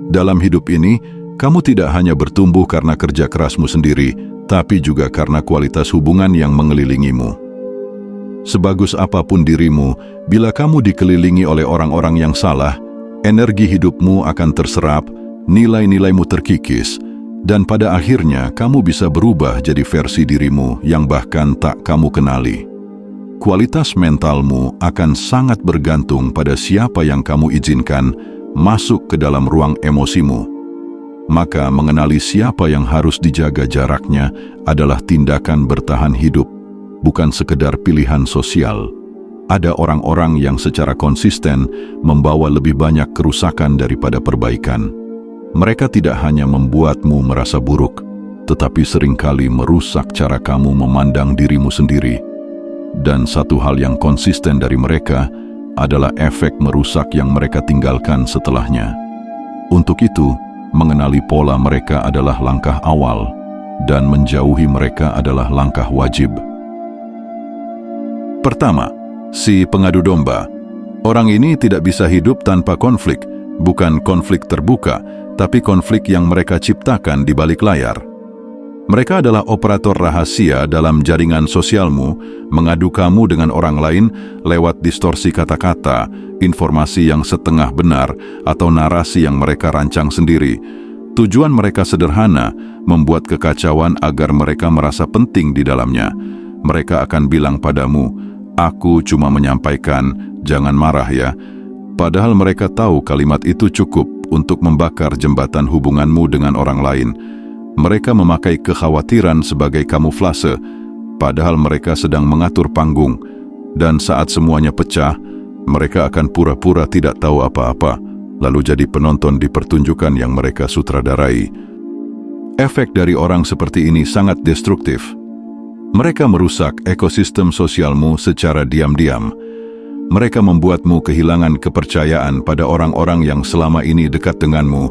Dalam hidup ini, kamu tidak hanya bertumbuh karena kerja kerasmu sendiri, tapi juga karena kualitas hubungan yang mengelilingimu. Sebagus apapun dirimu, bila kamu dikelilingi oleh orang-orang yang salah, energi hidupmu akan terserap, nilai-nilaimu terkikis, dan pada akhirnya kamu bisa berubah jadi versi dirimu yang bahkan tak kamu kenali. Kualitas mentalmu akan sangat bergantung pada siapa yang kamu izinkan masuk ke dalam ruang emosimu. Maka mengenali siapa yang harus dijaga jaraknya adalah tindakan bertahan hidup, bukan sekedar pilihan sosial. Ada orang-orang yang secara konsisten membawa lebih banyak kerusakan daripada perbaikan. Mereka tidak hanya membuatmu merasa buruk, tetapi seringkali merusak cara kamu memandang dirimu sendiri. Dan satu hal yang konsisten dari mereka adalah efek merusak yang mereka tinggalkan setelahnya. Untuk itu, mengenali pola mereka adalah langkah awal, dan menjauhi mereka adalah langkah wajib. Pertama, si pengadu domba. Orang ini tidak bisa hidup tanpa konflik, bukan konflik terbuka, tapi konflik yang mereka ciptakan di balik layar. Mereka adalah operator rahasia dalam jaringan sosialmu, mengadu kamu dengan orang lain lewat distorsi kata-kata, informasi yang setengah benar, atau narasi yang mereka rancang sendiri. Tujuan mereka sederhana, membuat kekacauan agar mereka merasa penting di dalamnya. Mereka akan bilang padamu, "Aku cuma menyampaikan, jangan marah ya." Padahal mereka tahu kalimat itu cukup untuk membakar jembatan hubunganmu dengan orang lain. Mereka memakai kekhawatiran sebagai kamuflase, padahal mereka sedang mengatur panggung. Dan saat semuanya pecah, mereka akan pura-pura tidak tahu apa-apa, lalu jadi penonton di pertunjukan yang mereka sutradarai. Efek dari orang seperti ini sangat destruktif. Mereka merusak ekosistem sosialmu secara diam-diam. Mereka membuatmu kehilangan kepercayaan pada orang-orang yang selama ini dekat denganmu,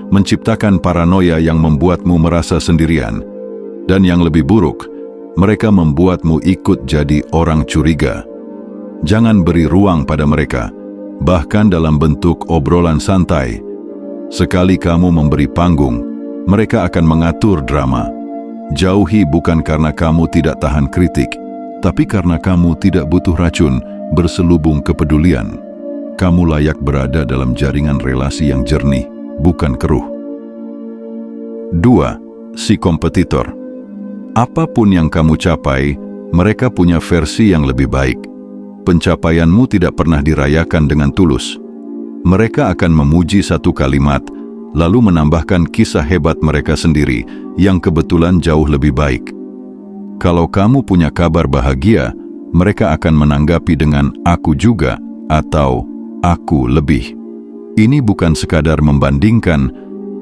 menciptakan paranoia yang membuatmu merasa sendirian. Dan yang lebih buruk, mereka membuatmu ikut jadi orang curiga. Jangan beri ruang pada mereka, bahkan dalam bentuk obrolan santai. Sekali kamu memberi panggung, mereka akan mengatur drama. Jauhi bukan karena kamu tidak tahan kritik, tapi karena kamu tidak butuh racun berselubung kepedulian. Kamu layak berada dalam jaringan relasi yang jernih, bukan keruh. 2. Si kompetitor. Apapun yang kamu capai, mereka punya versi yang lebih baik. Pencapaianmu tidak pernah dirayakan dengan tulus. Mereka akan memuji satu kalimat, lalu menambahkan kisah hebat mereka sendiri yang kebetulan jauh lebih baik. Kalau kamu punya kabar bahagia, mereka akan menanggapi dengan "aku juga" atau "aku lebih". Ini bukan sekadar membandingkan,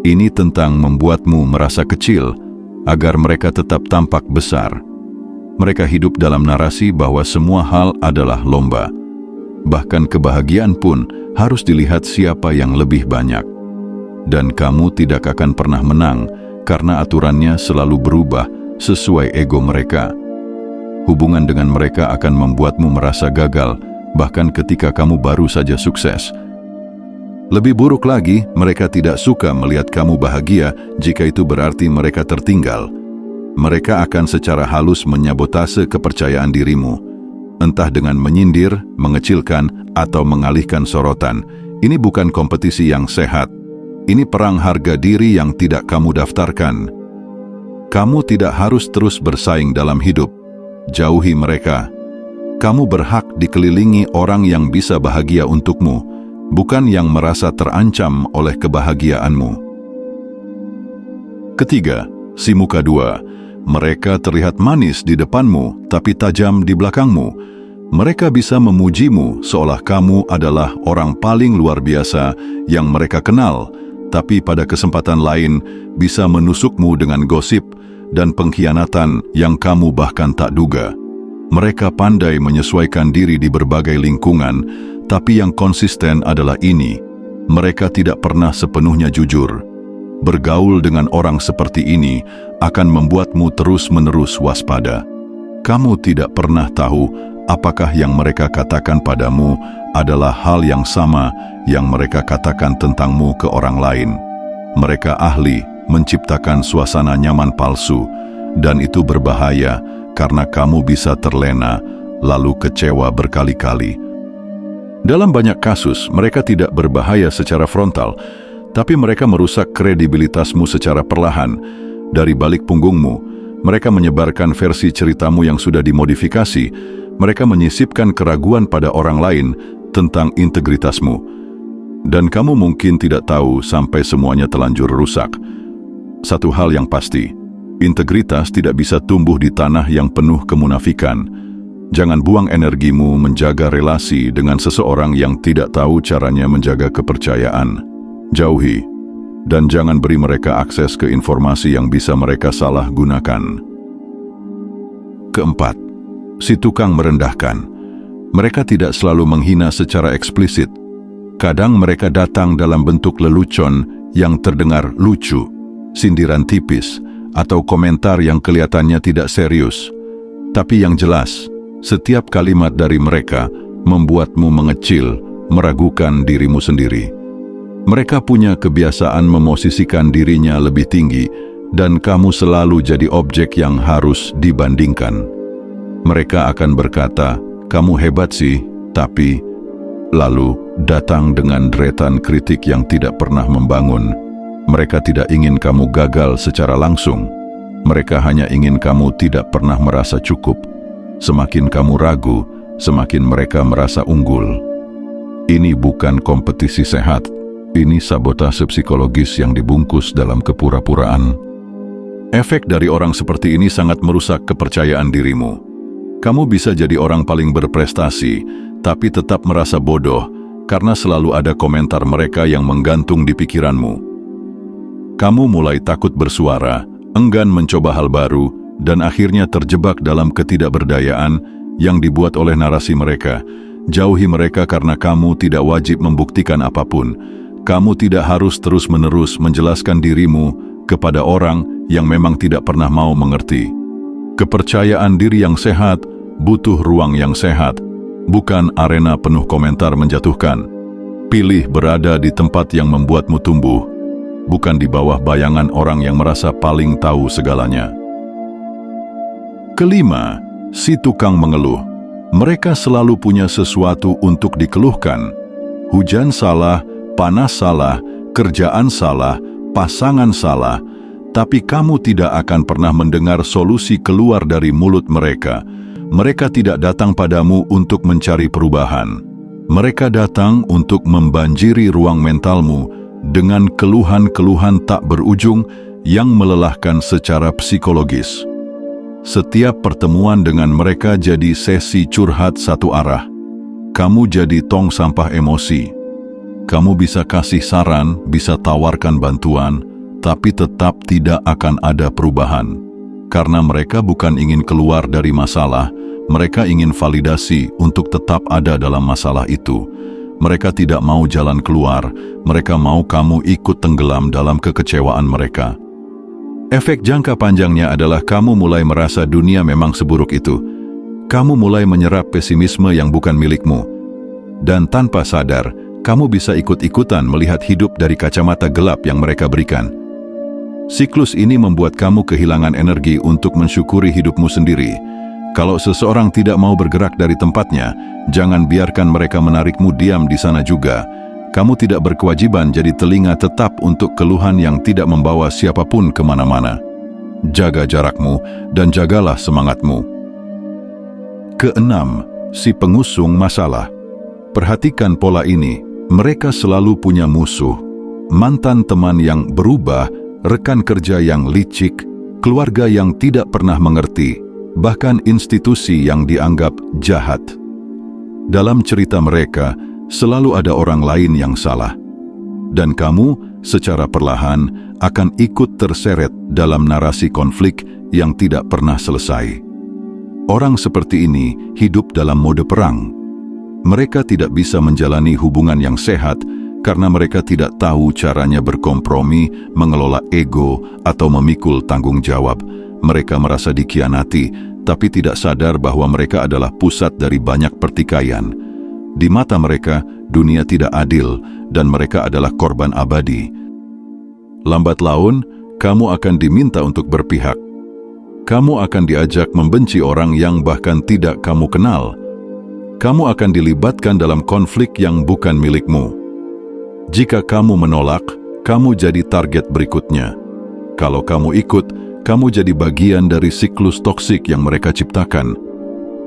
ini tentang membuatmu merasa kecil, agar mereka tetap tampak besar. Mereka hidup dalam narasi bahwa semua hal adalah lomba. Bahkan kebahagiaan pun harus dilihat siapa yang lebih banyak. Dan kamu tidak akan pernah menang, karena aturannya selalu berubah sesuai ego mereka. Hubungan dengan mereka akan membuatmu merasa gagal, bahkan ketika kamu baru saja sukses. Lebih buruk lagi, mereka tidak suka melihat kamu bahagia jika itu berarti mereka tertinggal. Mereka akan secara halus menyabotase kepercayaan dirimu, entah dengan menyindir, mengecilkan, atau mengalihkan sorotan. Ini bukan kompetisi yang sehat. Ini perang harga diri yang tidak kamu daftarkan. Kamu tidak harus terus bersaing dalam hidup. Jauhi mereka. Kamu berhak dikelilingi orang yang bisa bahagia untukmu, bukan yang merasa terancam oleh kebahagiaanmu. Ketiga, si muka dua. Mereka terlihat manis di depanmu, tapi tajam di belakangmu. Mereka bisa memujimu seolah kamu adalah orang paling luar biasa yang mereka kenal, tapi pada kesempatan lain bisa menusukmu dengan gosip dan pengkhianatan yang kamu bahkan tak duga. Mereka pandai menyesuaikan diri di berbagai lingkungan, tapi yang konsisten adalah ini: mereka tidak pernah sepenuhnya jujur. Bergaul dengan orang seperti ini akan membuatmu terus-menerus waspada. Kamu tidak pernah tahu apakah yang mereka katakan padamu adalah hal yang sama yang mereka katakan tentangmu ke orang lain. Mereka ahli menciptakan suasana nyaman palsu, dan itu berbahaya karena kamu bisa terlena lalu kecewa berkali-kali. Dalam banyak kasus, mereka tidak berbahaya secara frontal, tapi mereka merusak kredibilitasmu secara perlahan. Dari balik punggungmu, mereka menyebarkan versi ceritamu yang sudah dimodifikasi. Mereka menyisipkan keraguan pada orang lain tentang integritasmu. Dan kamu mungkin tidak tahu sampai semuanya telanjur rusak. Satu hal yang pasti, integritas tidak bisa tumbuh di tanah yang penuh kemunafikan. Jangan buang energimu menjaga relasi dengan seseorang yang tidak tahu caranya menjaga kepercayaan. Jauhi, dan jangan beri mereka akses ke informasi yang bisa mereka salah gunakan. Keempat, si tukang merendahkan. Mereka tidak selalu menghina secara eksplisit. Kadang mereka datang dalam bentuk lelucon yang terdengar lucu, sindiran tipis, atau komentar yang kelihatannya tidak serius. Tapi yang jelas, setiap kalimat dari mereka membuatmu mengecil, meragukan dirimu sendiri. Mereka punya kebiasaan memosisikan dirinya lebih tinggi, dan kamu selalu jadi objek yang harus dibandingkan. Mereka akan berkata, "Kamu hebat sih, tapi..." Lalu datang dengan deretan kritik yang tidak pernah membangun. Mereka tidak ingin kamu gagal secara langsung. Mereka hanya ingin kamu tidak pernah merasa cukup. Semakin kamu ragu, semakin mereka merasa unggul. Ini bukan kompetisi sehat. Ini sabotase psikologis yang dibungkus dalam kepura-puraan. Efek dari orang seperti ini sangat merusak kepercayaan dirimu. Kamu bisa jadi orang paling berprestasi, tapi tetap merasa bodoh karena selalu ada komentar mereka yang menggantung di pikiranmu. Kamu mulai takut bersuara, enggan mencoba hal baru, dan akhirnya terjebak dalam ketidakberdayaan yang dibuat oleh narasi mereka. Jauhi mereka karena kamu tidak wajib membuktikan apapun. Kamu tidak harus terus-menerus menjelaskan dirimu kepada orang yang memang tidak pernah mau mengerti. Kepercayaan diri yang sehat butuh ruang yang sehat, bukan arena penuh komentar menjatuhkan. Pilih berada di tempat yang membuatmu tumbuh, bukan di bawah bayangan orang yang merasa paling tahu segalanya. Kelima, si tukang mengeluh. Mereka selalu punya sesuatu untuk dikeluhkan. Hujan salah, panas salah, kerjaan salah, pasangan salah, tapi kamu tidak akan pernah mendengar solusi keluar dari mulut mereka. Mereka tidak datang padamu untuk mencari perubahan. Mereka datang untuk membanjiri ruang mentalmu dengan keluhan-keluhan tak berujung yang melelahkan secara psikologis. Setiap pertemuan dengan mereka jadi sesi curhat satu arah. Kamu jadi tong sampah emosi. Kamu bisa kasih saran, bisa tawarkan bantuan, tapi tetap tidak akan ada perubahan. Karena mereka bukan ingin keluar dari masalah, mereka ingin validasi untuk tetap ada dalam masalah itu. Mereka tidak mau jalan keluar, mereka mau kamu ikut tenggelam dalam kekecewaan mereka. Efek jangka panjangnya adalah kamu mulai merasa dunia memang seburuk itu. Kamu mulai menyerap pesimisme yang bukan milikmu. Dan tanpa sadar, kamu bisa ikut-ikutan melihat hidup dari kacamata gelap yang mereka berikan. Siklus ini membuat kamu kehilangan energi untuk mensyukuri hidupmu sendiri. Kalau seseorang tidak mau bergerak dari tempatnya, jangan biarkan mereka menarikmu diam di sana juga. Kamu tidak berkewajiban jadi telinga tetap untuk keluhan yang tidak membawa siapapun kemana-mana. Jaga jarakmu dan jagalah semangatmu. Keenam, si pengusung masalah. Perhatikan pola ini, mereka selalu punya musuh. Mantan teman yang berubah, rekan kerja yang licik, keluarga yang tidak pernah mengerti, bahkan institusi yang dianggap jahat. Dalam cerita mereka, selalu ada orang lain yang salah. Dan kamu, secara perlahan, akan ikut terseret dalam narasi konflik yang tidak pernah selesai. Orang seperti ini hidup dalam mode perang. Mereka tidak bisa menjalani hubungan yang sehat karena mereka tidak tahu caranya berkompromi, mengelola ego, atau memikul tanggung jawab. Mereka merasa dikhianati, tapi tidak sadar bahwa mereka adalah pusat dari banyak pertikaian. Di mata mereka, dunia tidak adil, dan mereka adalah korban abadi. Lambat laun, kamu akan diminta untuk berpihak. Kamu akan diajak membenci orang yang bahkan tidak kamu kenal. Kamu akan dilibatkan dalam konflik yang bukan milikmu. Jika kamu menolak, kamu jadi target berikutnya. Kalau kamu ikut, kamu jadi bagian dari siklus toksik yang mereka ciptakan.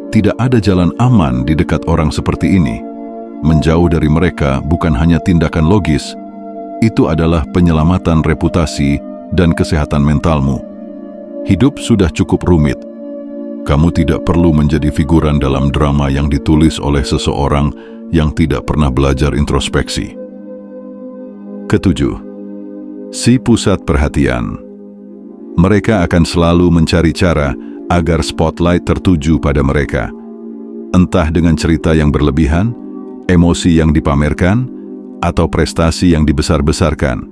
Tidak ada jalan aman di dekat orang seperti ini. Menjauh dari mereka bukan hanya tindakan logis, itu adalah penyelamatan reputasi dan kesehatan mentalmu. Hidup sudah cukup rumit. Kamu tidak perlu menjadi figuran dalam drama yang ditulis oleh seseorang yang tidak pernah belajar introspeksi. Ketujuh, si pusat perhatian. Mereka akan selalu mencari cara agar spotlight tertuju pada mereka. Entah dengan cerita yang berlebihan, emosi yang dipamerkan, atau prestasi yang dibesar-besarkan.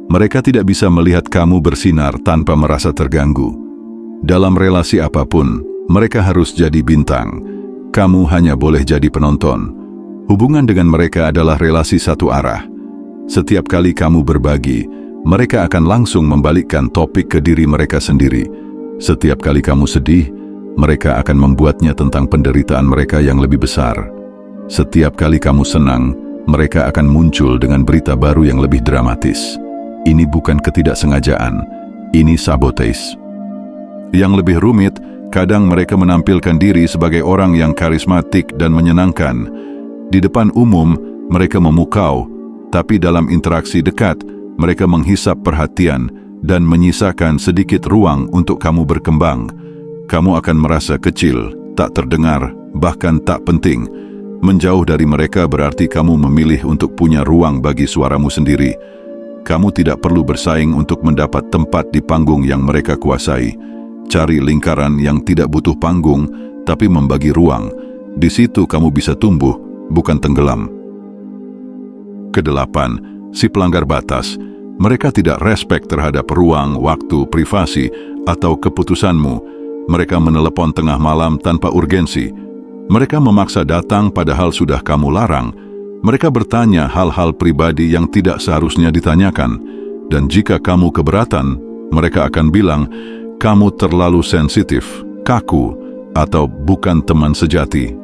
Mereka tidak bisa melihat kamu bersinar tanpa merasa terganggu. Dalam relasi apapun, mereka harus jadi bintang. Kamu hanya boleh jadi penonton. Hubungan dengan mereka adalah relasi satu arah. Setiap kali kamu berbagi, mereka akan langsung membalikkan topik ke diri mereka sendiri. Setiap kali kamu sedih, mereka akan membuatnya tentang penderitaan mereka yang lebih besar. Setiap kali kamu senang, mereka akan muncul dengan berita baru yang lebih dramatis. Ini bukan ketidaksengajaan, ini sabotage. Yang lebih rumit, kadang mereka menampilkan diri sebagai orang yang karismatik dan menyenangkan. Di depan umum, mereka memukau, tapi dalam interaksi dekat, mereka menghisap perhatian dan menyisakan sedikit ruang untuk kamu berkembang. Kamu akan merasa kecil, tak terdengar, bahkan tak penting. Menjauh dari mereka berarti kamu memilih untuk punya ruang bagi suaramu sendiri. Kamu tidak perlu bersaing untuk mendapat tempat di panggung yang mereka kuasai. Cari lingkaran yang tidak butuh panggung, tapi membagi ruang. Di situ kamu bisa tumbuh, bukan tenggelam. Kedelapan, si pelanggar batas. Mereka tidak respek terhadap ruang, waktu, privasi, atau keputusanmu. Mereka menelepon tengah malam tanpa urgensi. Mereka memaksa datang padahal sudah kamu larang. Mereka bertanya hal-hal pribadi yang tidak seharusnya ditanyakan. Dan jika kamu keberatan, mereka akan bilang, kamu terlalu sensitif, kaku, atau bukan teman sejati.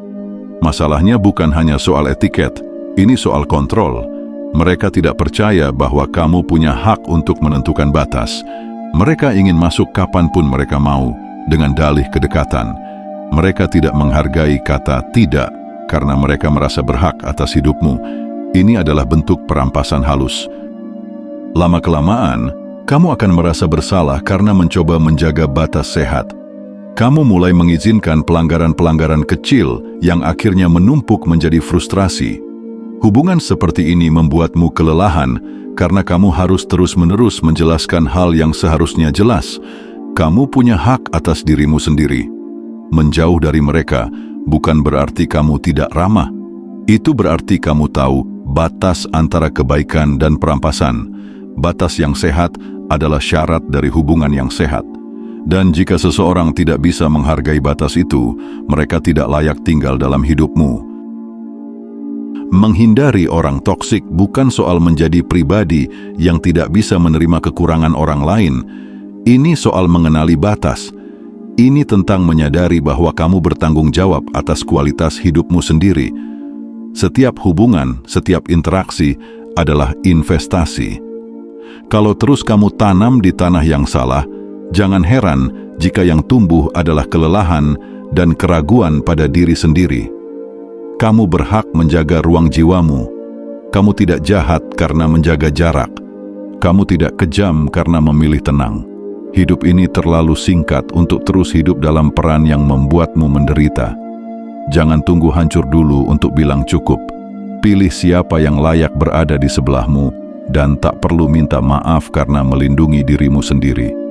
Masalahnya bukan hanya soal etiket, ini soal kontrol. Mereka tidak percaya bahwa kamu punya hak untuk menentukan batas. Mereka ingin masuk kapanpun mereka mau, dengan dalih kedekatan. Mereka tidak menghargai kata tidak, karena mereka merasa berhak atas hidupmu. Ini adalah bentuk perampasan halus. Lama-kelamaan, kamu akan merasa bersalah karena mencoba menjaga batas sehat. Kamu mulai mengizinkan pelanggaran-pelanggaran kecil yang akhirnya menumpuk menjadi frustrasi. Hubungan seperti ini membuatmu kelelahan karena kamu harus terus-menerus menjelaskan hal yang seharusnya jelas. Kamu punya hak atas dirimu sendiri. Menjauh dari mereka bukan berarti kamu tidak ramah. Itu berarti kamu tahu batas antara kebaikan dan perampasan. Batas yang sehat adalah syarat dari hubungan yang sehat. Dan jika seseorang tidak bisa menghargai batas itu, mereka tidak layak tinggal dalam hidupmu. Menghindari orang toksik bukan soal menjadi pribadi yang tidak bisa menerima kekurangan orang lain. Ini soal mengenali batas. Ini tentang menyadari bahwa kamu bertanggung jawab atas kualitas hidupmu sendiri. Setiap hubungan, setiap interaksi adalah investasi. Kalau terus kamu tanam di tanah yang salah, jangan heran jika yang tumbuh adalah kelelahan dan keraguan pada diri sendiri. Kamu berhak menjaga ruang jiwamu. Kamu tidak jahat karena menjaga jarak. Kamu tidak kejam karena memilih tenang. Hidup ini terlalu singkat untuk terus hidup dalam peran yang membuatmu menderita. Jangan tunggu hancur dulu untuk bilang cukup. Pilih siapa yang layak berada di sebelahmu dan tak perlu minta maaf karena melindungi dirimu sendiri.